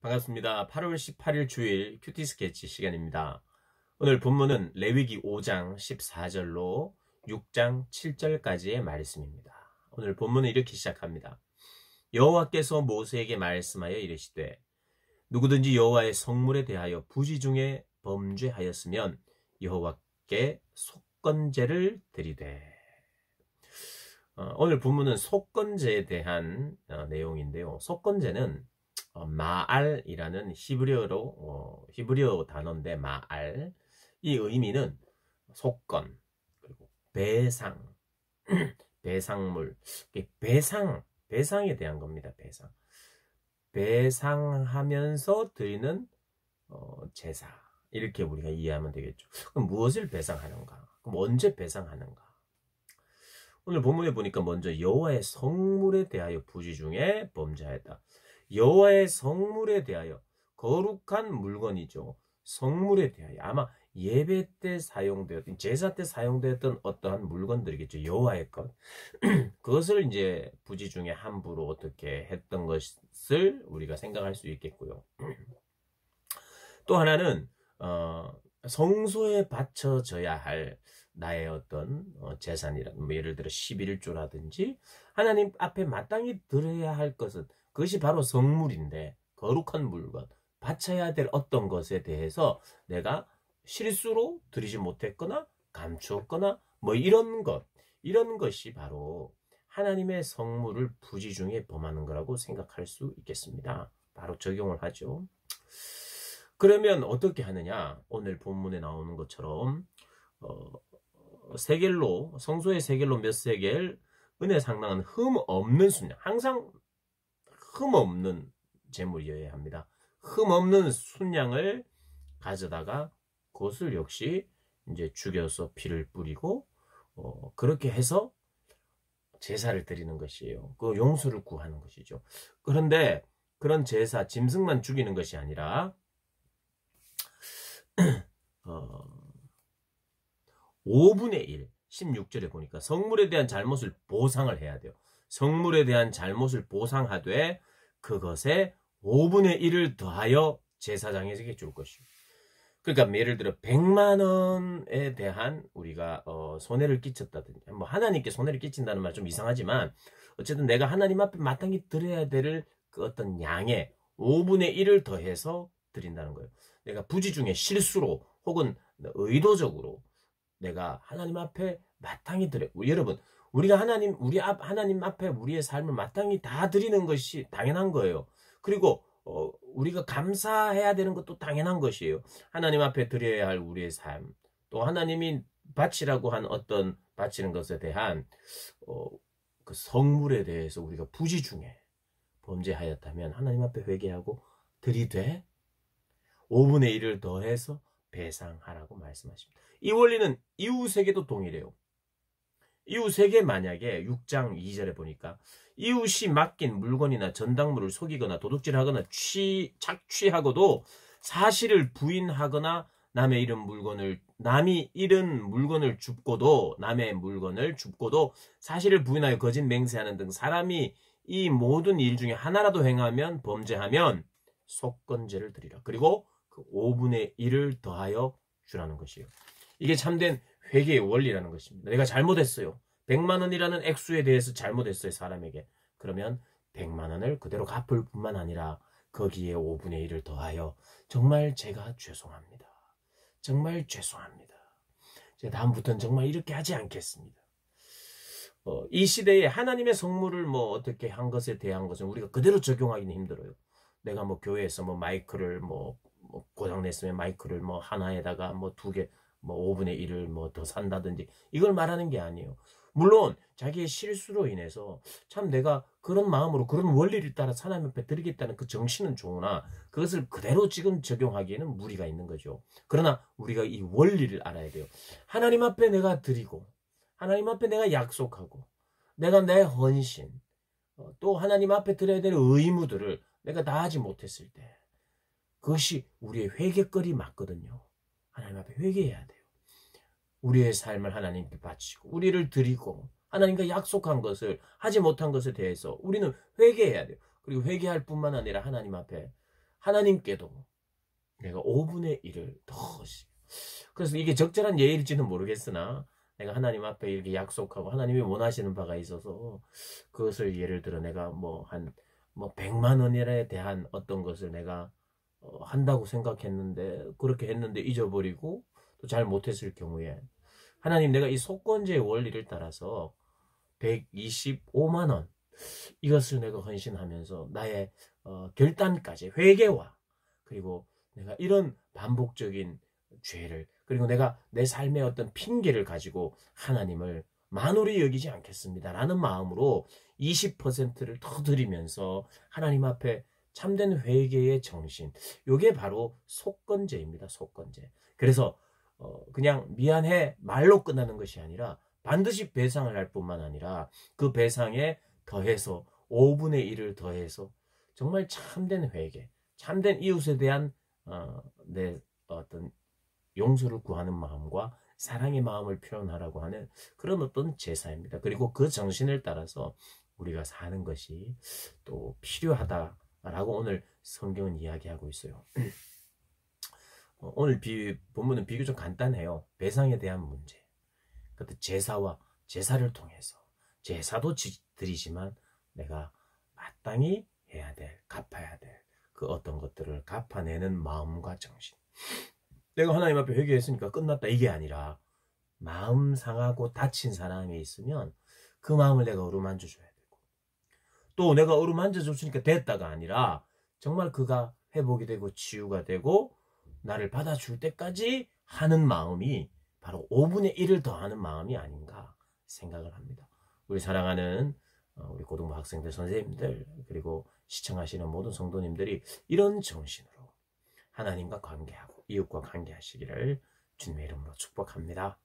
반갑습니다. 8월 18일 주일 큐티 스케치 시간입니다. 오늘 본문은 레위기 5장 14절로 6장 7절까지의 말씀입니다. 오늘 본문은 이렇게 시작합니다. 여호와께서 모세에게 말씀하여 이르시되 누구든지 여호와의 성물에 대하여 부지 중에 범죄하였으면 여호와께 속건제를 드리되. 오늘 본문은 속건제에 대한 내용인데요. 속건제는 마알이라는 히브리어 단어인데, 마알, 이 의미는 속건, 그리고 배상, 배상물, 배상에 대한 겁니다. 배상하면서 드리는 제사, 이렇게 우리가 이해하면 되겠죠. 그럼 무엇을 배상하는가? 그럼 언제 배상하는가? 오늘 본문에 보니까 먼저 여호와의 성물에 대하여 부지 중에 범죄하였다. 여호와의 성물에 대하여, 거룩한 물건이죠. 성물에 대하여, 아마 예배 때 사용되었던, 제사 때 사용되었던 어떠한 물건들이겠죠. 여호와의 것. 그것을 이제 부지 중에 함부로 어떻게 했던 것을 우리가 생각할 수 있겠고요. 또 하나는 성소에 바쳐져야 할 나의 어떤 재산이라든, 예를 들어 11조라든지 하나님 앞에 마땅히 드려야 할 것은, 그것이 바로 성물인데, 거룩한 물건, 바쳐야 될 어떤 것에 대해서 내가 실수로 드리지 못했거나 감추었거나 이런 것이 바로 하나님의 성물을 부지 중에 범하는 거라고 생각할 수 있겠습니다. 바로 적용을 하죠. 그러면 어떻게 하느냐? 오늘 본문에 나오는 것처럼 세겔로, 성소의 세겔로 몇 세겔, 은혜 상당한 흠 없는 순양, 항상 흠 없는 제물이어야 합니다. 흠 없는 순양을 가져다가 그것을 역시 이제 죽여서 피를 뿌리고 그렇게 해서 제사를 드리는 것이에요. 그 용서를 구하는 것이죠. 그런데 그런 제사, 짐승만 죽이는 것이 아니라 5분의 1, 16절에 보니까 성물에 대한 잘못을 보상을 해야 돼요. 성물에 대한 잘못을 보상하되 그것에 5분의 1을 더하여 제사장에게 줄 것이요. 그러니까 예를 들어 100만 원에 대한 우리가 손해를 끼쳤다든지, 하나님께 손해를 끼친다는 말 좀 이상하지만 어쨌든 내가 하나님 앞에 마땅히 드려야 될 그 어떤 양의 5분의 1을 더해서 드린다는 거예요. 내가 부지 중에 실수로 혹은 의도적으로 내가 하나님 앞에 마땅히 여러분, 우리가 하나님 앞에 우리의 삶을 마땅히 다 드리는 것이 당연한 거예요. 그리고 우리가 감사해야 되는 것도 당연한 것이에요. 하나님 앞에 드려야 할 우리의 삶, 또 하나님이 바치라고 한 어떤 바치는 것에 대한 그 성물에 대해서 우리가 부지 중에 범죄하였다면 하나님 앞에 회개하고 드리되 5분의 1을 더해서 배상하라고 말씀하십니다. 이 원리는 이웃에게도 동일해요. 이웃에게 만약에 6장 2절에 보니까 이웃이 맡긴 물건이나 전당물을 속이거나 도둑질하거나 착취하고도 사실을 부인하거나 남이 잃은 물건을 줍고도, 남의 물건을 줍고도 사실을 부인하여 거짓 맹세하는 등 사람이 이 모든 일 중에 하나라도 행하면, 범죄하면 속건제를 드리라. 그리고 그 5분의 1을 더하여 주라는 것이에요. 이게 참된 회개의 원리라는 것입니다. 내가 잘못했어요. 100만 원이라는 액수에 대해서 잘못했어요, 사람에게. 그러면 100만 원을 그대로 갚을 뿐만 아니라 거기에 5분의 1을 더하여 정말 제가 죄송합니다. 정말 죄송합니다. 제가 다음부터는 정말 이렇게 하지 않겠습니다. 이 시대에 하나님의 성물을 어떻게 한 것에 대한 것은 우리가 그대로 적용하기는 힘들어요. 내가 교회에서 마이크를 고장냈으면 마이크를 하나에다가 2개 5분의 1을 더 산다든지, 이걸 말하는 게 아니에요. 물론 자기의 실수로 인해서 참 내가 그런 마음으로 그런 원리를 따라 하나님 앞에 드리겠다는 그 정신은 좋으나 그것을 그대로 지금 적용하기에는 무리가 있는 거죠. 그러나 우리가 이 원리를 알아야 돼요. 하나님 앞에 내가 드리고, 하나님 앞에 내가 약속하고, 내가 내 헌신, 또 하나님 앞에 드려야 될 의무들을 내가 다 하지 못했을 때, 그것이 우리의 회개거리 맞거든요. 하나님 앞에 회개해야 돼요. 우리의 삶을 하나님께 바치고 우리를 드리고 하나님과 약속한 것을 하지 못한 것에 대해서 우리는 회개해야 돼요. 그리고 회개할 뿐만 아니라 하나님 앞에 하나님께도 내가 5분의 1을 더. 그래서 이게 적절한 예일지는 모르겠으나 내가 하나님 앞에 이렇게 약속하고 하나님이 원하시는 바가 있어서 그것을 예를 들어 내가 뭐 100만 원에 대한 어떤 것을 내가 한다고 생각했는데 그렇게 했는데 잊어버리고 또 잘 못했을 경우에 하나님 내가 이 속건제의 원리를 따라서 125만 원 이것을 내가 헌신하면서 나의 결단까지 회개와 그리고 내가 이런 반복적인 죄를 그리고 내가 내 삶의 어떤 핑계를 가지고 하나님을 만홀히 여기지 않겠습니다 라는 마음으로 20%를 더 드리면서 하나님 앞에 참된 회개의 정신 이게 바로 속건제입니다. 속건제. 그래서 그냥 미안해 말로 끝나는 것이 아니라 반드시 배상을 할 뿐만 아니라 그 배상에 더해서 5분의 1을 더해서 정말 참된 회개 참된 이웃에 대한 내 어떤 용서를 구하는 마음과 사랑의 마음을 표현하라고 하는 그런 어떤 제사입니다. 그리고 그 정신을 따라서 우리가 사는 것이 또 필요하다라고 오늘 성경은 이야기하고 있어요. 오늘 본문은 비교적 간단해요. 배상에 대한 문제. 그것도 제사를 통해서 제사도 드리지만 내가 마땅히 해야 될, 갚아야 될 그 어떤 것들을 갚아내는 마음과 정신. 내가 하나님 앞에 회개했으니까 끝났다 이게 아니라 마음 상하고 다친 사람이 있으면 그 마음을 내가 어루만져 줘야 되고 또 내가 어루만져 줬으니까 됐다가 아니라 정말 그가 회복이 되고 치유가 되고 나를 받아줄 때까지 하는 마음이 바로 5분의 1을 더하는 마음이 아닌가 생각을 합니다. 우리 사랑하는 우리 고등부 학생들, 선생님들 그리고 시청하시는 모든 성도님들이 이런 정신으로 하나님과 관계하고 이웃과 관계하시기를 주님의 이름으로 축복합니다.